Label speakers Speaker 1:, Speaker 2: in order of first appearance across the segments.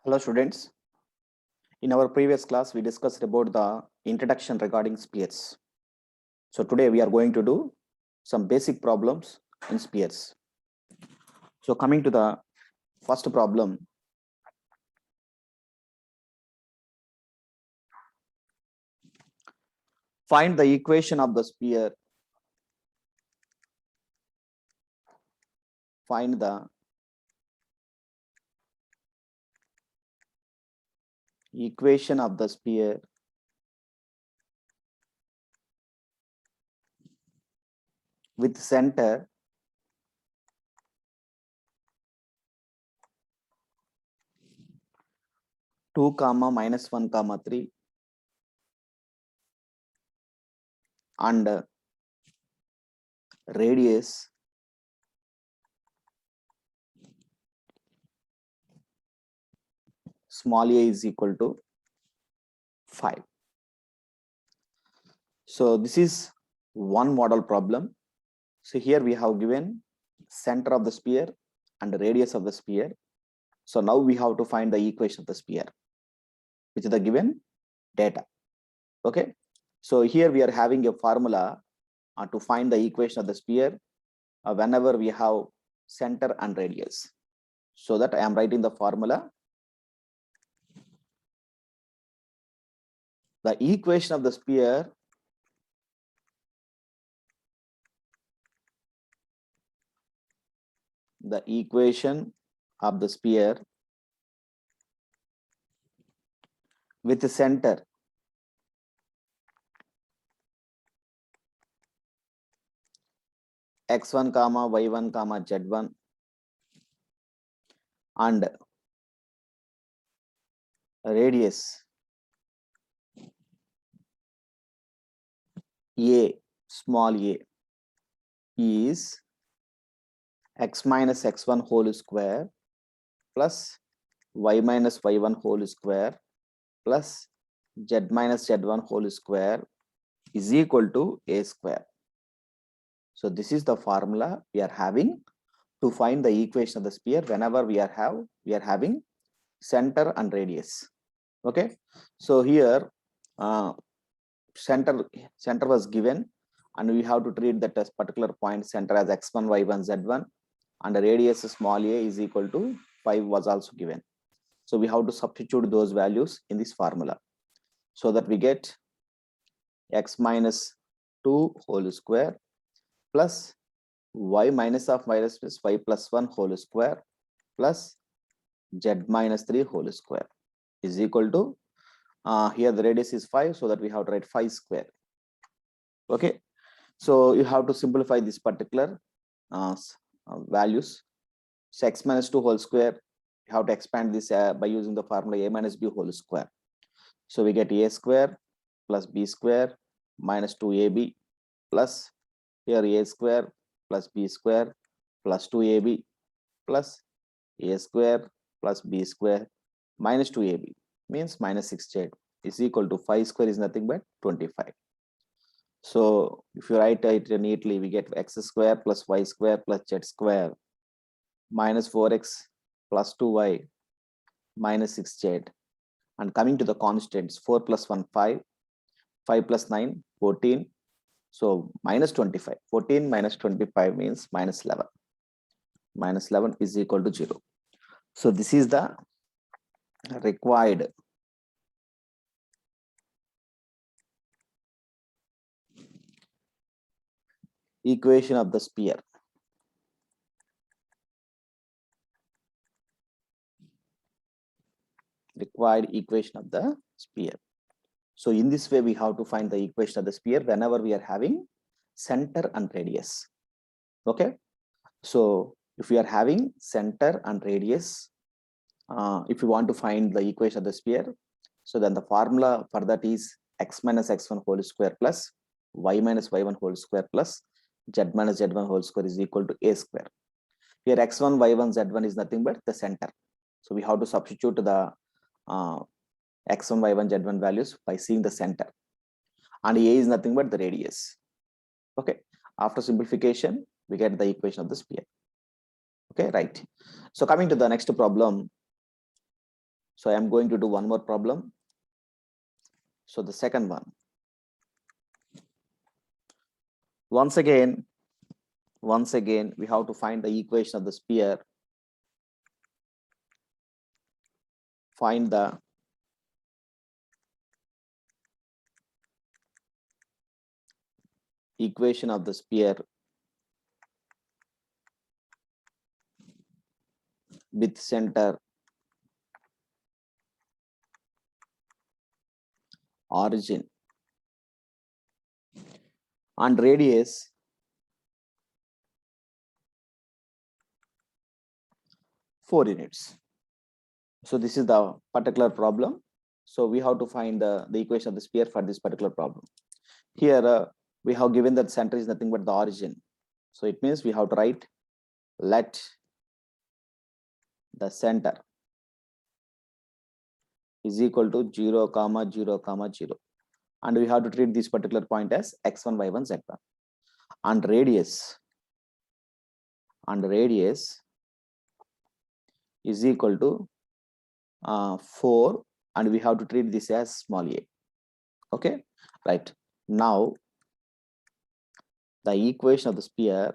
Speaker 1: Hello students. In our previous class, we discussed about the introduction regarding spheres. So today we are going to do some basic problems in spheres. So coming to the first problem, find the equation of the sphere. Find the equation of the sphere with center two comma minus 1 comma 3 and radius small a is equal to 5. So this is one model problem. So here we have given center of the sphere and the radius of the sphere. So now we have to find the equation of the sphere, which is the given data. Okay. So here we are having a formula to find the equation of the sphere whenever we have center and radius. So that I am writing the formula. The equation of the sphere with the center x1 comma y1 comma z1 and radius a small a is x minus x1 whole square plus y minus y1 whole square plus z minus z1 whole square is equal to a square. So this is the formula we are having to find the equation of the sphere whenever we are having center and radius. Okay, so here center was given and we have to treat that as particular point center as x1 y1 z1 and the radius small a is equal to 5 was also given. So we have to substitute those values in this formula so that we get x minus 2 whole square plus y minus of minus plus y plus 1 whole square plus z minus 3 whole square is equal to here the radius is 5, so that we have to write 5 square. Okay, so you have to simplify this particular values. So x minus 2 whole square, you have to expand this by using the formula a minus b whole square. So we get a square plus b square minus 2ab plus here a square plus b square plus 2ab plus a square plus b square minus 2ab means minus 6z is equal to 5 square is nothing but 25. So if you write it neatly, we get x square plus y square plus z square minus 4x plus 2y minus 6z. And coming to the constants, 4 plus 1 5, 5 plus 9 14. So minus 25. 14 minus 25 means minus 11. Minus 11 is equal to 0. So this is the required equation of the sphere. Required equation of the sphere. So in this way, we have to find the equation of the sphere whenever we are having center and radius. Okay. So if we are having center and radius, if you want to find the equation of the sphere, so then the formula for that is x minus x1 whole square plus y minus y1 whole square plus z minus z1 whole square is equal to a square. Here x1 y1 z1 is nothing but the center. So we have to substitute the x1 y1 z1 values by seeing the center, and a is nothing but the radius. Okay, after simplification we get the equation of the sphere. Okay, right. So coming to the next problem, So I am going to do one more problem. So the second one. Once again, we have to find the equation of the sphere. Find the equation of the sphere with center, origin, and radius four units. So this is the particular problem. So we have to find the equation of the sphere for this particular problem. Here we have given that center is nothing but the origin. So it means we have to write let the center is equal to 0, 0, 0. And we have to treat this particular point as x1, y1, z1. And radius is equal to 4, and we have to treat this as small a. Okay, right. Now the equation of the sphere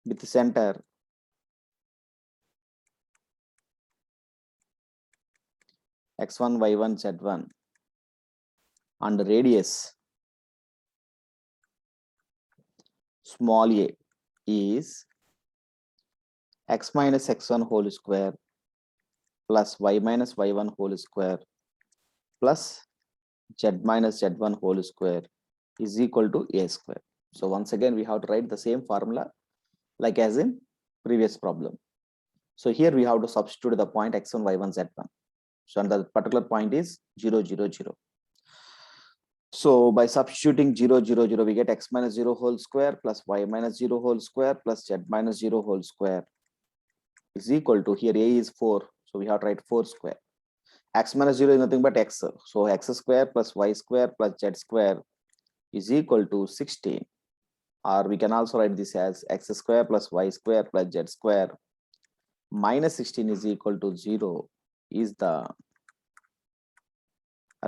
Speaker 1: with the center x1, y1, z1 and radius small a is x minus x1 whole square plus y minus y1 whole square plus z minus z1 whole square is equal to a square. So once again, we have to write the same formula like as in previous problem. So here we have to substitute the point x1, y1, z1. So and the particular point is 0, 0, 0. So by substituting 0, 0, 0, we get x minus 0 whole square plus y minus 0 whole square plus z minus 0 whole square is equal to, here a is 4. So we have to write 4 square. X minus 0 is nothing but x. So x square plus y square plus z square is equal to 16. Or we can also write this as x square plus y square plus z square minus 16 is equal to 0 is the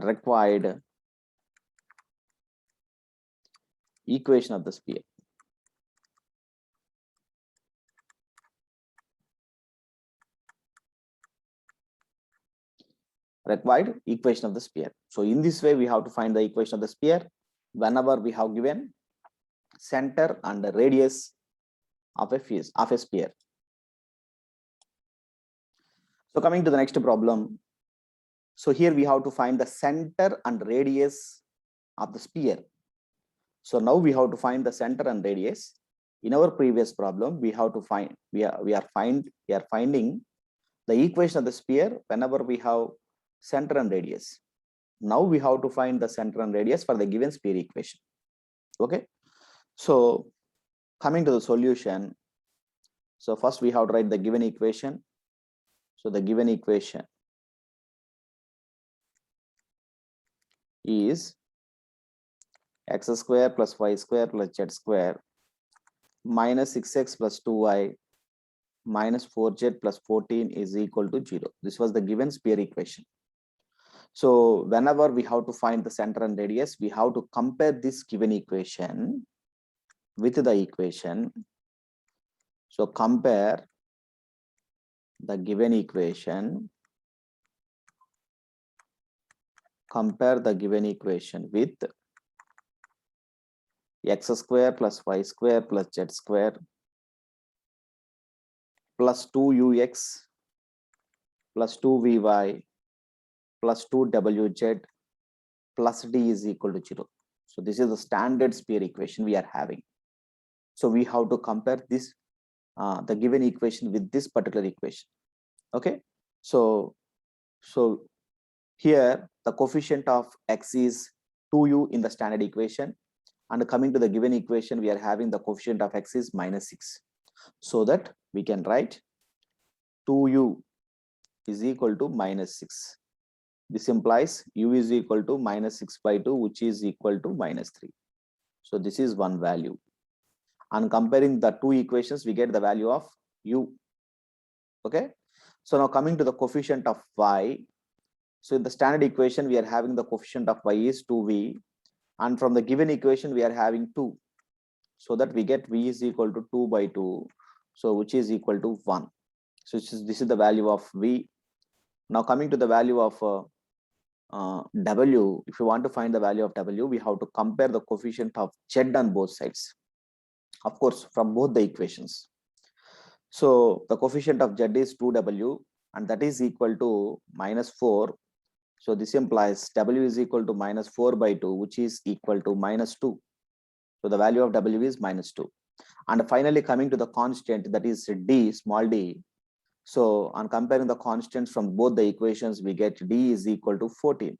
Speaker 1: required equation of the sphere. Required equation of the sphere. So in this way, we have to find the equation of the sphere whenever we have given center and the radius of a sphere. So coming to the next problem. So here we have to find the center and radius of the sphere. So now we have to find the center and radius. In our previous problem, we have to find we are finding the equation of the sphere whenever we have center and radius. Now we have to find the center and radius for the given sphere equation. Okay. So coming to the solution. So first we have to write the given equation. So the given equation is x square plus y square plus z square minus 6x plus 2y minus 4z plus 14 is equal to 0. This was the given sphere equation. So whenever we have to find the center and radius, we have to compare this given equation with the equation. So compare the given equation. Compare the given equation with x square plus y square plus z square plus 2ux plus 2vy plus 2wz plus d is equal to 0. So this is the standard sphere equation we are having. So we have to compare this the given equation with this particular equation. Okay. So here the coefficient of x is 2u in the standard equation, and coming to the given equation, we are having the coefficient of x is minus 6. So that we can write 2u is equal to minus 6. This implies u is equal to minus 6 by 2, which is equal to minus 3. So this is one value. And comparing the two equations, we get the value of u. Okay. So now coming to the coefficient of y. So in the standard equation, we are having the coefficient of y is 2v. And from the given equation, we are having 2. So that we get v is equal to 2 by 2. So which is equal to 1. So this is the value of v. Now coming to the value of w, if you want to find the value of w, we have to compare the coefficient of z on both sides. Of course, from both the equations. So the coefficient of z is 2w, and that is equal to -4. So this implies w is equal to -4 by 2, which is equal to -2. So the value of w is -2. And finally, coming to the constant, that is d, small d. So on comparing the constants from both the equations, we get d is equal to 14.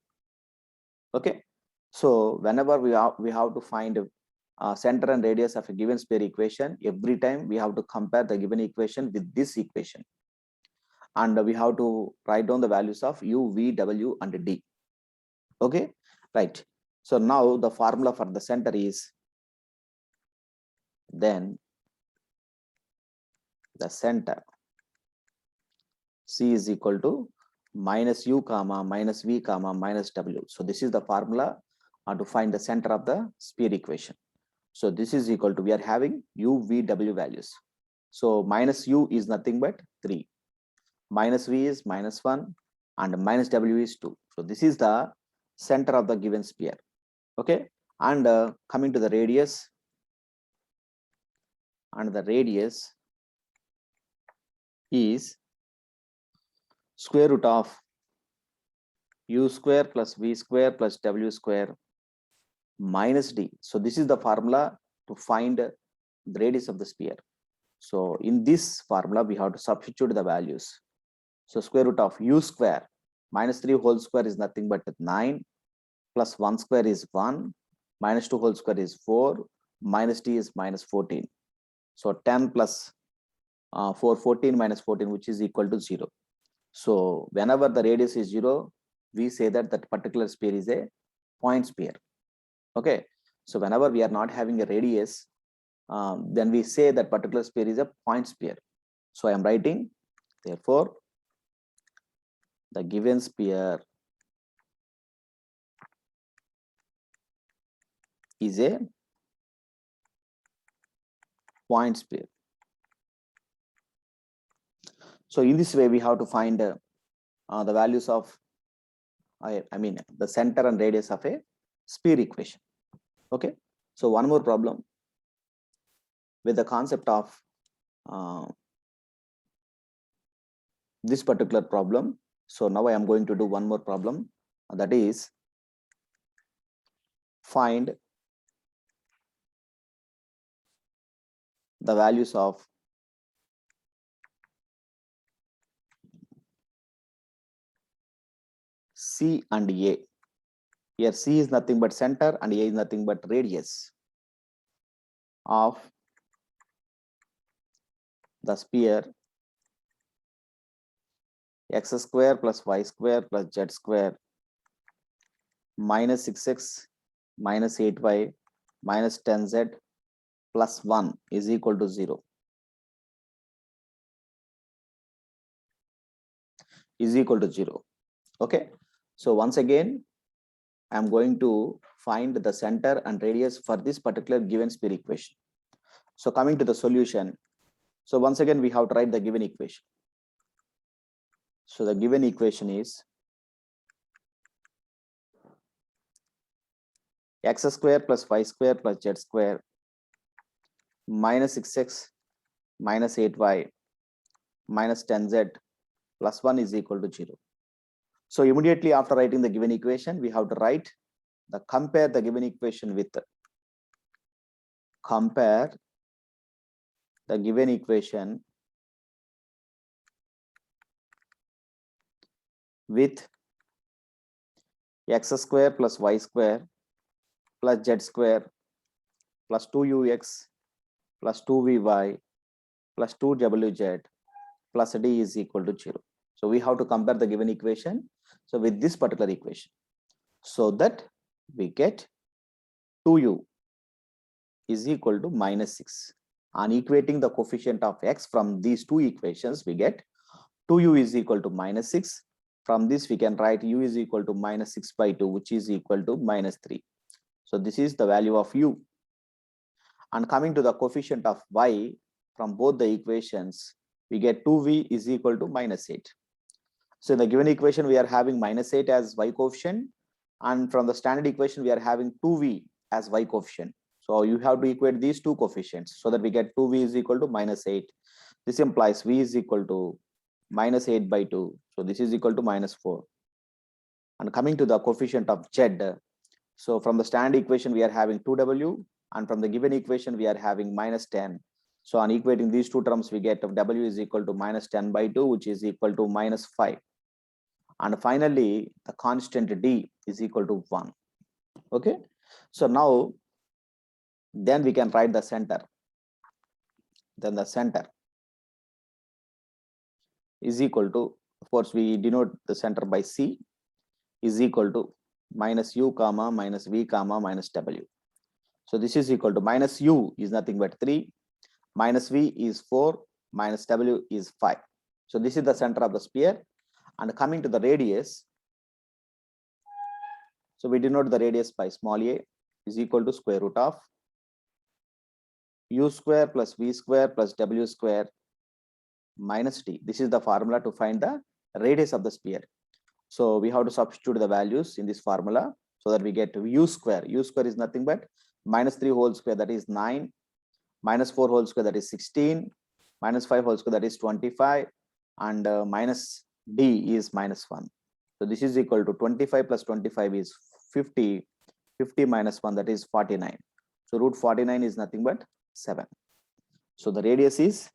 Speaker 1: Okay. So whenever we have to find center and radius of a given sphere equation, every time we have to compare the given equation with this equation. And we have to write down the values of u, v, w, and d. Okay. Right. So now the formula for the center is, then the center C is equal to minus u comma minus v comma minus w. So this is the formula to find the center of the sphere equation. So this is equal to, we are having u, v, w values. So minus u is nothing but 3. Minus v is -1, and minus w is 2. So this is the center of the given sphere. Okay. And coming to the radius, and the radius is square root of u square plus v square plus w square minus d. So this is the formula to find the radius of the sphere. So in this formula, we have to substitute the values. So square root of u square minus 3 whole square is nothing but 9, plus 1 square is 1, minus 2 whole square is 4, minus d is -14. So 10 plus 4, 14 minus 14, which is equal to 0. So whenever the radius is 0, we say that that particular sphere is a point sphere. Okay. So whenever we are not having a radius, then we say that particular sphere is a point sphere. So I am writing, therefore, the given sphere is a point sphere. So in this way, we have to find the values of, I mean, the center and radius of a sphere equation. Okay. So one more problem with the concept of this particular problem. So now I am going to do one more problem, that is find the values of C and A. Here C is nothing but center and A is nothing but radius of the sphere x square plus y square plus z square minus 6x minus 8y minus 10z plus 1 is equal to 0. Is equal to 0. Okay. So once again, I am going to find the center and radius for this particular given sphere equation. So coming to the solution. So once again, we have to write the given equation. So the given equation is x square plus y square plus z square minus 6x minus 8y minus 10z plus 1 is equal to 0. So immediately after writing the given equation, we have to write the compare the given equation with compare the given equation with x square plus y square plus z square plus 2ux plus 2vy plus 2wz plus d is equal to 0. So we have to compare the given equation so with this particular equation, so that we get 2u is equal to minus 6. On equating the coefficient of x from these two equations, we get 2u is equal to minus 6. From this, we can write u is equal to minus 6 by 2, which is equal to minus 3. So this is the value of u. And coming to the coefficient of y from both the equations, we get 2v is equal to minus 8. So in the given equation, we are having minus 8 as y coefficient. And from the standard equation, we are having 2v as y coefficient. So you have to equate these two coefficients so that we get 2v is equal to minus 8. This implies v is equal to minus 8 by 2. So this is equal to minus 4. And coming to the coefficient of z, so from the standard equation, we are having 2w. And from the given equation, we are having minus 10. So on equating these two terms, we get w is equal to minus 10 by 2, which is equal to minus 5. And finally, the constant d is equal to 1. Okay. So now, then we can write the center. Then the center is equal to, of course, we denote the center by C, is equal to minus u comma minus v comma minus w. So this is equal to minus u is nothing but 3, minus v is 4, minus w is 5. So this is the center of the sphere. And coming to the radius, so we denote the radius by small a is equal to square root of u square plus v square plus w square minus t. This is the formula to find the radius of the sphere. So we have to substitute the values in this formula so that we get u square. U square is nothing but minus 3 whole square, that is 9, minus 4 whole square, that is 16, minus 5 whole square, that is 25, and minus d is minus 1. So this is equal to 25 plus 25 is 50, 50 minus 1, that is 49. So root 49 is nothing but 7. So the radius is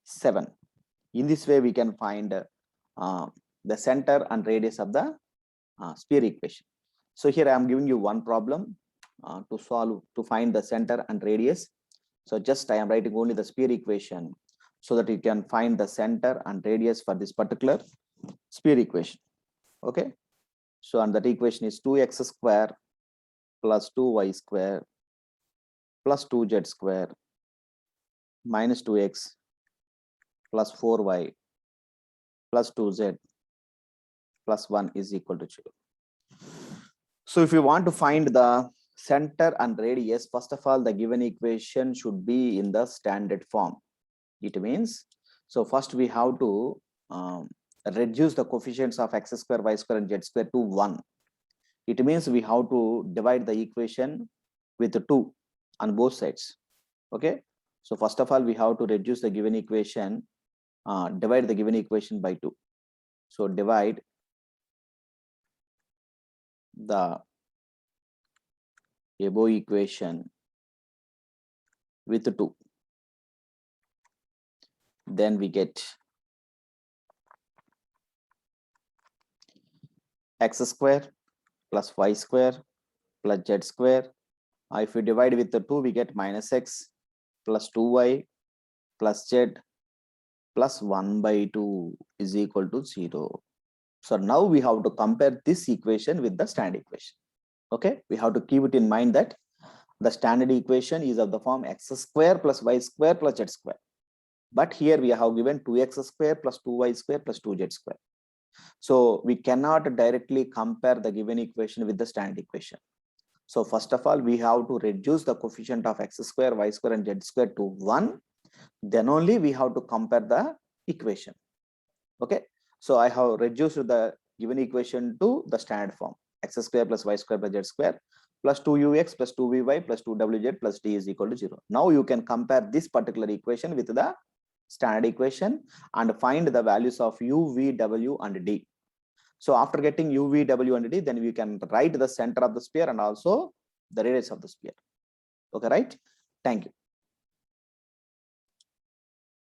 Speaker 1: 7. In this way, we can find the center and radius of the sphere equation. So here I am giving you one problem to solve, to find the center and radius. So just I am writing only the sphere equation so that you can find the center and radius for this particular sphere equation. Okay. So and that equation is 2x square plus 2y square plus 2z square minus 2x plus 4y plus 2z plus 1 is equal to 0. So if you want to find the center and radius, first of all, the given equation should be in the standard form. It means, so first we have to reduce the coefficients of x square, y square, and z square to 1. It means we have to divide the equation with 2 on both sides. Okay. So first of all, we have to reduce the given equation, divide the given equation by 2. So divide the above equation with 2. Then we get x square plus y square plus z square. If we divide with 2, we get minus x plus 2y plus z plus 1 by 2 is equal to 0. So now we have to compare this equation with the standard equation. Okay, we have to keep it in mind that the standard equation is of the form x square plus y square plus z square. But here we have given 2x square plus 2y square plus 2z square. So we cannot directly compare the given equation with the standard equation. So first of all, we have to reduce the coefficient of x square, y square, and z square to 1. Then only we have to compare the equation. Okay. So I have reduced the given equation to the standard form, x square plus y square plus z square plus 2ux plus 2vy plus 2wz plus d is equal to 0. Now you can compare this particular equation with the standard equation and find the values of u, v, w, and d. So after getting u, v, w, and d, then we can write the center of the sphere and also the radius of the sphere. Okay, right? Thank you.